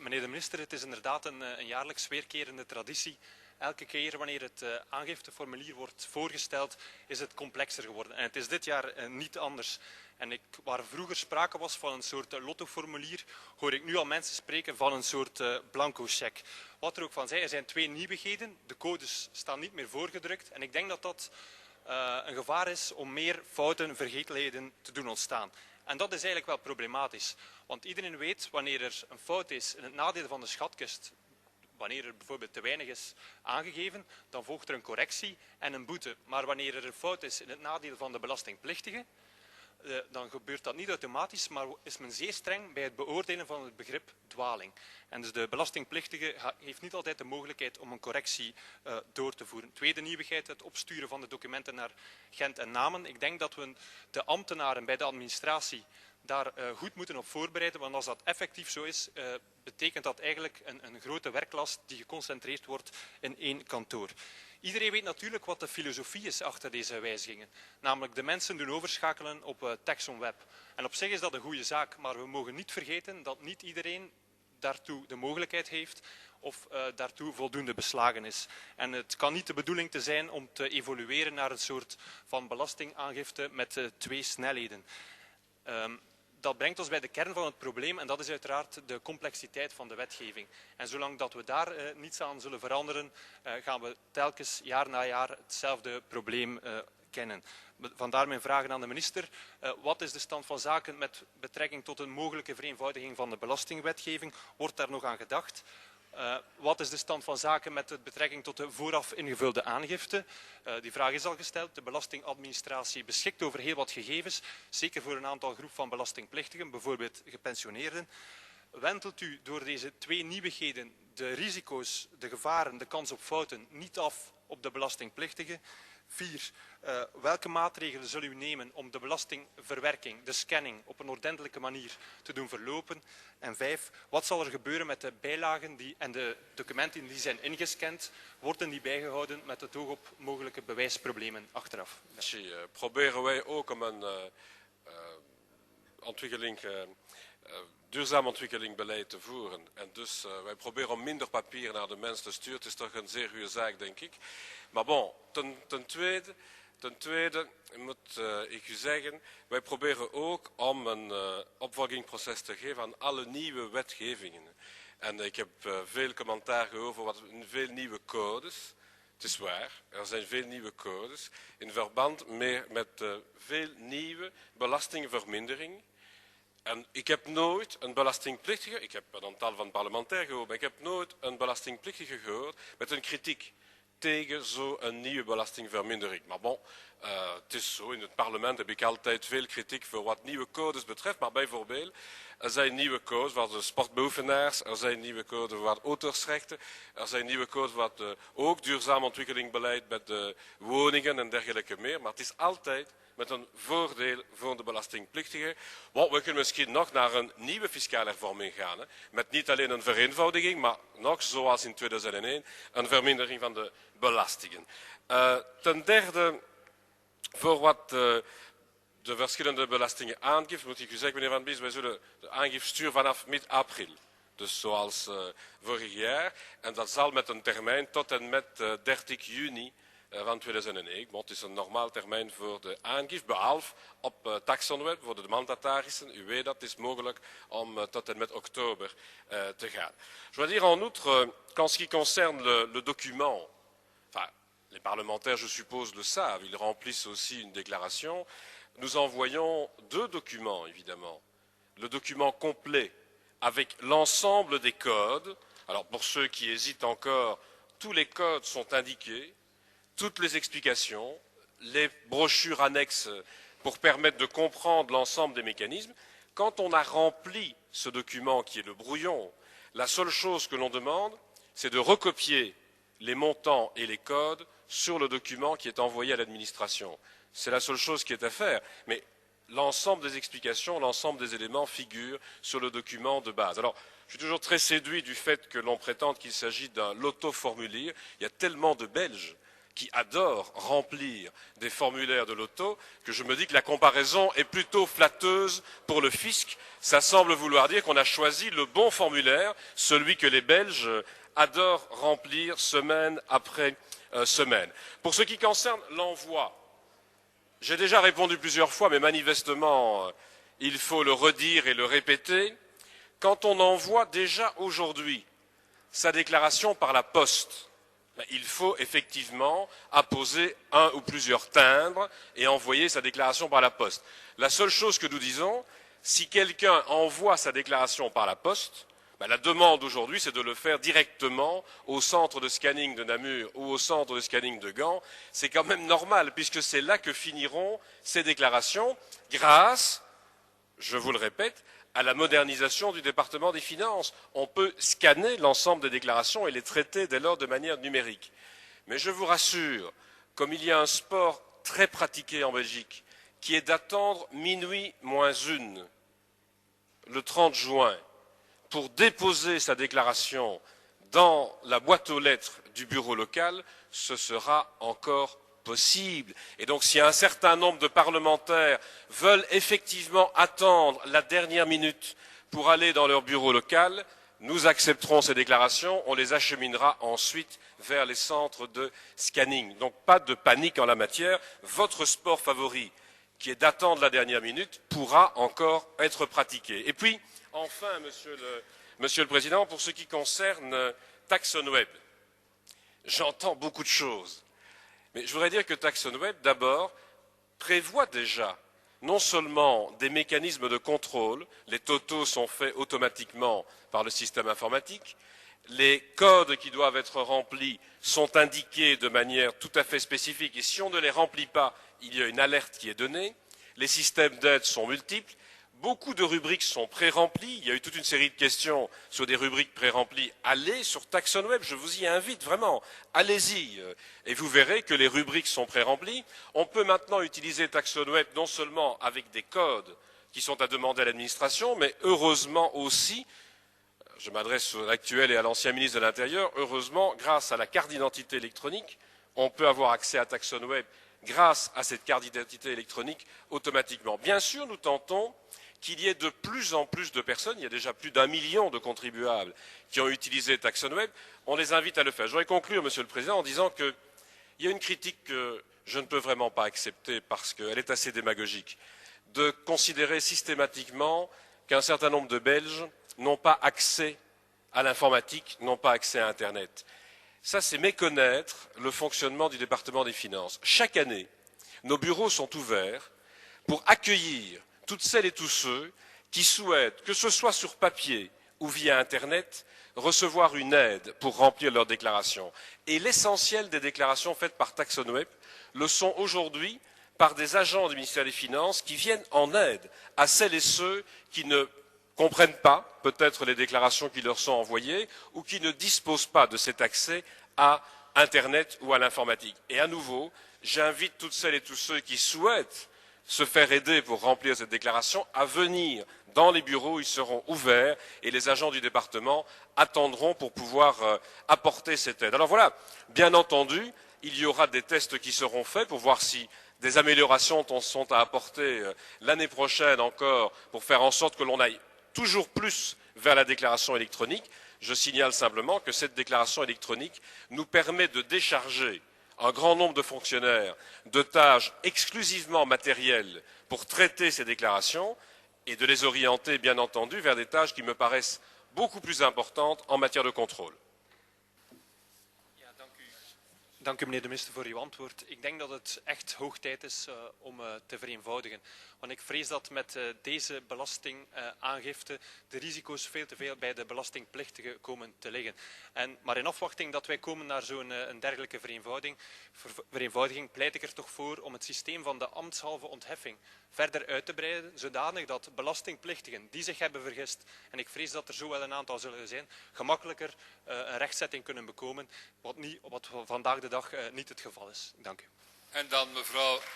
Meneer de minister, het is inderdaad een jaarlijks weerkerende traditie. Elke keer wanneer het aangifteformulier wordt voorgesteld, is het complexer geworden. En het is dit jaar niet anders. En waar vroeger sprake was van een soort lottoformulier, hoor ik nu al mensen spreken van een soort blanco cheque. Wat er ook van zij, er zijn twee nieuwigheden. De codes staan niet meer voorgedrukt. En ik denk dat dat een gevaar is om meer fouten, vergetelheden te doen ontstaan. En dat is eigenlijk wel problematisch. Want iedereen weet, wanneer er een fout is in het nadeel van de schatkist, wanneer er bijvoorbeeld te weinig is aangegeven, dan volgt er een correctie en een boete. Maar wanneer er een fout is in het nadeel van de belastingplichtige, dan gebeurt dat niet automatisch, maar is men zeer streng bij het beoordelen van het begrip dwaling. En dus de belastingplichtige heeft niet altijd de mogelijkheid om een correctie door te voeren. Tweede nieuwigheid, het opsturen van de documenten naar Gent en Namen. Ik denk dat we de ambtenaren bij de administratie daar goed moeten op voorbereiden, want als dat effectief zo is, betekent dat eigenlijk een grote werklast die geconcentreerd wordt in één kantoor. Iedereen weet natuurlijk wat de filosofie is achter deze wijzigingen. Namelijk de mensen doen overschakelen op Texon Web. En op zich is dat een goede zaak, maar we mogen niet vergeten dat niet iedereen daartoe de mogelijkheid heeft of daartoe voldoende beslagen is. En het kan niet de bedoeling te zijn om te evolueren naar een soort van belastingaangifte met twee snelheden. Dat brengt ons bij de kern van het probleem en dat is uiteraard de complexiteit van de wetgeving. En zolang dat we daar niets aan zullen veranderen, gaan we telkens jaar na jaar hetzelfde probleem kennen. Vandaar mijn vragen aan de minister. Wat is de stand van zaken met betrekking tot een mogelijke vereenvoudiging van de belastingwetgeving? Wordt daar nog aan gedacht? Wat is de stand van zaken met betrekking tot de vooraf ingevulde aangifte? Die vraag is al gesteld. De belastingadministratie beschikt over heel wat gegevens, zeker voor een aantal groep van belastingplichtigen, bijvoorbeeld gepensioneerden. Wentelt u door deze twee nieuwigheden de risico's, de gevaren, de kans op fouten niet af op de belastingplichtigen? 4. Welke maatregelen zult u nemen om de belastingverwerking, de scanning, op een ordentelijke manier te doen verlopen? En 5. Wat zal er gebeuren met de bijlagen en de documenten die zijn ingescand? Worden die bijgehouden met het oog op mogelijke bewijsproblemen achteraf? Proberen wij ook om een duurzaam ontwikkelingbeleid te voeren. En dus wij proberen om minder papier naar de mens te sturen. Het is toch een zeer goede zaak, denk ik. Maar bon, ten tweede moet ik u zeggen, wij proberen ook om een opvolgingsproces te geven aan alle nieuwe wetgevingen. En ik heb veel commentaar gehoord over veel nieuwe codes. Het is waar, er zijn veel nieuwe codes in verband met veel nieuwe belastingverminderingen. En ik heb nooit een belastingplichtige, ik heb een aantal van parlementair gehoord, maar ik heb nooit een belastingplichtige gehoord met een kritiek tegen zo'n nieuwe belastingvermindering. Maar bon, het is zo, in het parlement heb ik altijd veel kritiek voor wat nieuwe codes betreft, maar bijvoorbeeld, er zijn nieuwe codes voor de sportbeoefenaars, er zijn nieuwe codes voor auteursrechten, er zijn nieuwe codes voor ook duurzaam ontwikkelingbeleid met de woningen en dergelijke meer, maar het is altijd met een voordeel voor de belastingplichtigen. Want we kunnen misschien nog naar een nieuwe fiscale hervorming gaan. Hè, met niet alleen een vereenvoudiging, maar nog zoals in 2001 een vermindering van de belastingen. Ten derde, voor wat de verschillende belastingen aangeeft, moet ik u zeggen, meneer Van Bies, wij zullen de aangifte sturen vanaf mid-april. Dus zoals vorig jaar. En dat zal met een termijn tot en met 30 juni van 2001. Het is een normaal termijn voor de aangifte, behalve op taxonweb voor de mandatarissen. U weet dat, het is mogelijk om tot en met oktober te gaan. Je dois dire en outre, qu'en ce qui concerne le document, enfin, les parlementaires, je suppose, le savent, ils remplissent aussi une déclaration. Nous envoyons deux documents, évidemment. Le document complet avec l'ensemble des codes. Alors, pour ceux qui hésitent encore, tous les codes sont indiqués. Toutes les explications, les brochures annexes pour permettre de comprendre l'ensemble des mécanismes. Quand on a rempli ce document qui est le brouillon, la seule chose que l'on demande, c'est de recopier les montants et les codes sur le document qui est envoyé à l'administration. C'est la seule chose qui est à faire. Mais l'ensemble des explications, l'ensemble des éléments figurent sur le document de base. Alors, je suis toujours très séduit du fait que l'on prétende qu'il s'agit d'un loto-formulaire. Il y a tellement de Belges qui adorent remplir des formulaires de loto que je me dis que la comparaison est plutôt flatteuse pour le fisc. Ça semble vouloir dire qu'on a choisi le bon formulaire, celui que les Belges adorent remplir semaine après semaine. Pour ce qui concerne l'envoi, j'ai déjà répondu plusieurs fois, mais manifestement, il faut le redire et le répéter. Quand on envoie déjà aujourd'hui sa déclaration par la poste, il faut effectivement apposer un ou plusieurs timbres et envoyer sa déclaration par la poste. La seule chose que nous disons, si quelqu'un envoie sa déclaration par la poste, la demande aujourd'hui, c'est de le faire directement au centre de scanning de Namur ou au centre de scanning de Gand. C'est quand même normal, puisque c'est là que finiront ces déclarations, grâce, je vous le répète, à la modernisation du département des finances. On peut scanner l'ensemble des déclarations et les traiter dès lors de manière numérique. Mais je vous rassure, comme il y a un sport très pratiqué en Belgique, qui est d'attendre minuit moins une, le 30 juin, pour déposer sa déclaration dans la boîte aux lettres du bureau local, ce sera encore possible. Et donc, si un certain nombre de parlementaires veulent effectivement attendre la dernière minute pour aller dans leur bureau local, nous accepterons ces déclarations, on les acheminera ensuite vers les centres de scanning. Donc, pas de panique en la matière. Votre sport favori, qui est d'attendre la dernière minute, pourra encore être pratiqué. Et puis, enfin, Monsieur le Président, pour ce qui concerne TaxonWeb, j'entends beaucoup de choses. Mais je voudrais dire que TaxonWeb, d'abord, prévoit déjà non seulement des mécanismes de contrôle, les totaux sont faits automatiquement par le système informatique, les codes qui doivent être remplis sont indiqués de manière tout à fait spécifique, et si on ne les remplit pas, il y a une alerte qui est donnée, les systèmes d'aide sont multiples, beaucoup de rubriques sont pré-remplies, il y a eu toute une série de questions sur des rubriques pré-remplies. Allez sur TaxonWeb, je vous y invite vraiment, allez-y, et vous verrez que les rubriques sont pré-remplies. On peut maintenant utiliser TaxonWeb non seulement avec des codes qui sont à demander à l'administration, mais heureusement aussi, je m'adresse à l'actuel et à l'ancien ministre de l'Intérieur, heureusement, grâce à la carte d'identité électronique, on peut avoir accès à TaxonWeb grâce à cette carte d'identité électronique automatiquement. Bien sûr, nous tentons qu'il y ait de plus en plus de personnes, il y a déjà plus d'1 million de contribuables qui ont utilisé TaxonWeb, on les invite à le faire. Je voudrais conclure, Monsieur le Président, en disant qu'il y a une critique que je ne peux vraiment pas accepter parce qu'elle est assez démagogique, de considérer systématiquement qu'un certain nombre de Belges n'ont pas accès à l'informatique, n'ont pas accès à Internet. Ça, c'est méconnaître le fonctionnement du département des finances. Chaque année, nos bureaux sont ouverts pour accueillir toutes celles et tous ceux qui souhaitent, que ce soit sur papier ou via Internet, recevoir une aide pour remplir leurs déclarations. Et l'essentiel des déclarations faites par TaxonWeb le sont aujourd'hui par des agents du ministère des Finances qui viennent en aide à celles et ceux qui ne comprennent pas peut-être les déclarations qui leur sont envoyées ou qui ne disposent pas de cet accès à Internet ou à l'informatique. Et à nouveau, j'invite toutes celles et tous ceux qui souhaitent se faire aider pour remplir cette déclaration à venir dans les bureaux, ils seront ouverts et les agents du département attendront pour pouvoir apporter cette aide. Alors voilà, bien entendu, il y aura des tests qui seront faits pour voir si des améliorations sont à apporter l'année prochaine encore pour faire en sorte que l'on aille toujours plus vers la déclaration électronique. Je signale simplement que cette déclaration électronique nous permet de décharger un grand nombre de fonctionnaires de tâches exclusivement matérielles pour traiter ces déclarations et de les orienter, bien entendu, vers des tâches qui me paraissent beaucoup plus importantes en matière de contrôle. Dank u, meneer de minister, voor uw antwoord. Ik denk dat het echt hoog tijd is om te vereenvoudigen. Want ik vrees dat met deze belastingaangifte de risico's veel te veel bij de belastingplichtigen komen te liggen. Maar in afwachting dat wij komen naar zo'n dergelijke vereenvoudiging, pleit ik er toch voor om het systeem van de ambtshalve ontheffing verder uit te breiden, zodanig dat belastingplichtigen die zich hebben vergist, en ik vrees dat er zo wel een aantal zullen zijn, gemakkelijker een rechtzetting kunnen bekomen, wat vandaag de dag niet het geval is. Dank u. En dan mevrouw